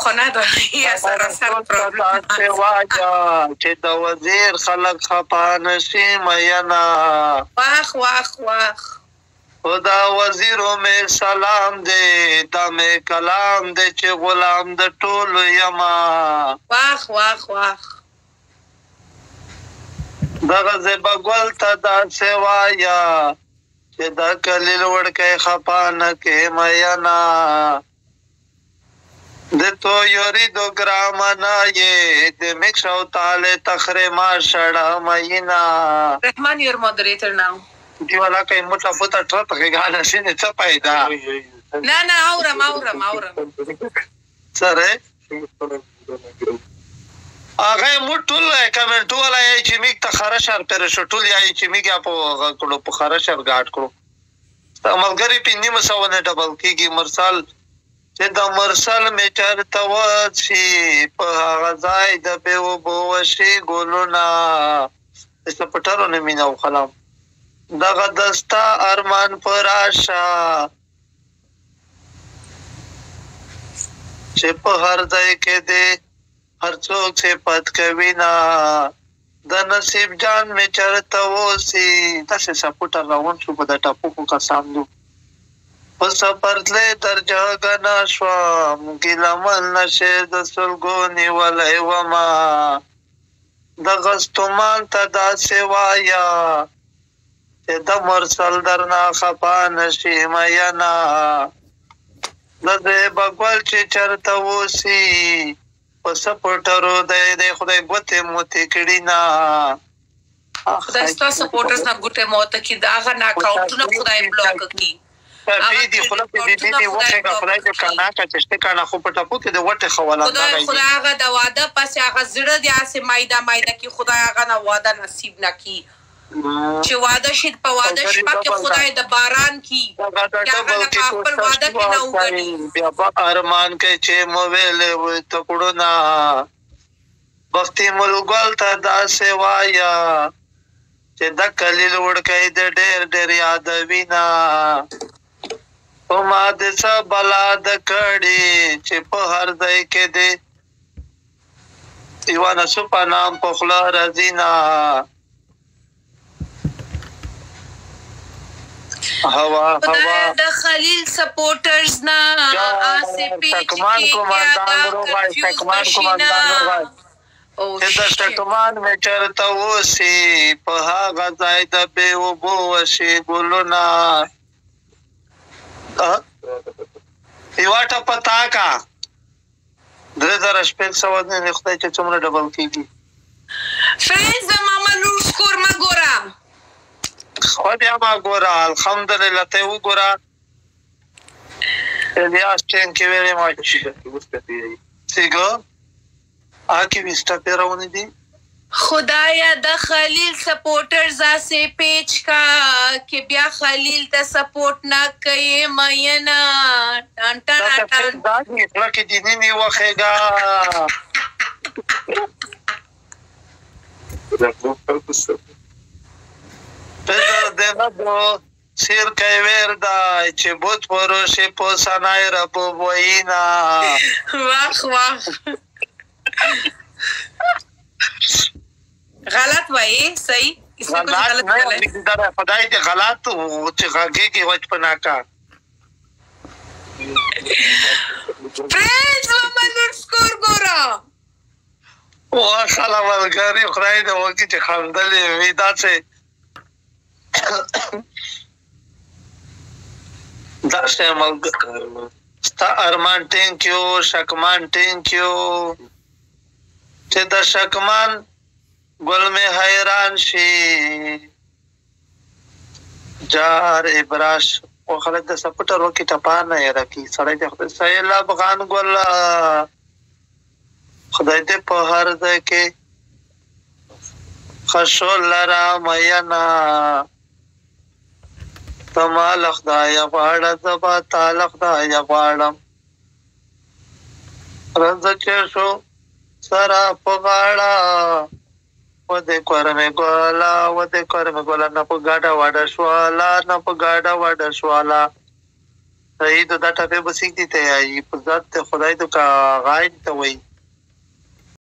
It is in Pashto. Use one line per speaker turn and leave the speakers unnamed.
خو نه ده یا سره سر پرابلم
چې د وزیر خلک خفه نشي مینا
واخ واخ واخ
خدا وزیرو میں سلام دے دا میں کلام دے چې غلام د ټولو یما
واخ واخ واخ
دغه زبا ګل ته داسې وایا چې دا کلیل وړکی خفه نه کې مینا د تو یوریدو ګرامنا یې د مکشو تاله تخریما شړه مینا
رحمان your moderator now
دیوالا کئی موٹا پوتا ٹرپ کے گانا سینے چا پیدا
نه اورم
سر ہے آغای موٹ ټول کمنټو والا یې چې میک ته خرشر پر شټول یې چې میک په کړو په خرشر غاټ کړو ملګری پینې مساونه ډبل کیږي مرسل چې د مرسل میټر تواشي په غزای د به وبو وشي ګولونا سپټرو نه مينو خلام دغه دستا ارمان پراشا چې په هر ځای کې دې هر څوک چې پات کوي نا د نصیب جان می چرته وسی تاسو سپورټر راون شو په د ټاپو کا سامدو پس پرتله درجه غنا شو ګلمن نشه د سلګونی ولای وما د غستمان ته داسې وایا چې د مرسل درنا خفا نشي مینا د بګول چې چرته وسی پس سپورټرو د خدای ګوته موته کړي نا
خدای ستاسو سپورټرز نه ګوته موته کی دا غنا اکاونټونه خدای بلاک کی
دې خپل دې وخت خدای دې کانا چې کانا خو په ټاپو کې د وټه خواله
خدای هغه د واده پس هغه زړه دې اسه مایده کی خدای هغه نه واده نصیب نکي چې واده شي په واده شپه کې خدای د باران کی هغه خپل واده کې نه وګړي
بیا په ارمان کې چې موویل و ته کړونا بختي ملګل ته داسې وایا چې د کلیل وړکې د ډېر یاد وینا او ما د څه بلاد کړي چې په هر ځای کې دې ایوانه سپا نام په خلا رزینا هوا
د خلیل سپورټرز نا آسه پیچ
تکمان کومندان روغای تکمان کومندان روغای چې د تکمان مې چرته وسی په هغه ځای د به وبو وشي ګلونا یواټه پتا کا 3500 نه خدای چې څومره ډبل کیږي
فرینز ماما نور سکور ما ګورم
خو بیا ما ګورا الحمدلله ته وګورا الیاس thank you very much سیګو آکی وستا پیراونی دي
خدایا د خلیل سپورټرز اسه پیچ کا کې بیا خلیل ته سپورټ نه کوي مینا ټان ټان ټان
دا کې دیني می وخېګا دغه سیر کوي وردا چې بوت پروشي په سنای را په وینا
واخ غلط وایي صحیح اسمه کوم غلط وایي
دا خدای دې غلط او چې هغه کې وځ پناکا
فرینز ومنور سکور ګورا
او سلام علیکم خدای دې وکړي چې خندلې وې دا څه داسې ملګری ستا ارمان ټینک یو شکمان ټینک یو چې د شکمان ګل می حیران شي جار ابراش او خلک د سپورټر وکي ټپانه یې راکی سړی د سهیل افغان ګل خدای دې په هر ځای کې خشول لرا مینا تما لخدای غواړه زبا تعالی خدای غواړم رنځ چې شو سرا پغاړه و دې کورمه ګولا نه په ګاډه وډه شوالا نه په ګاډه وډه شوالا صحیح دا ټاپې به سیک دي ته یایي په ذات خدای تو کا غاین ته وایي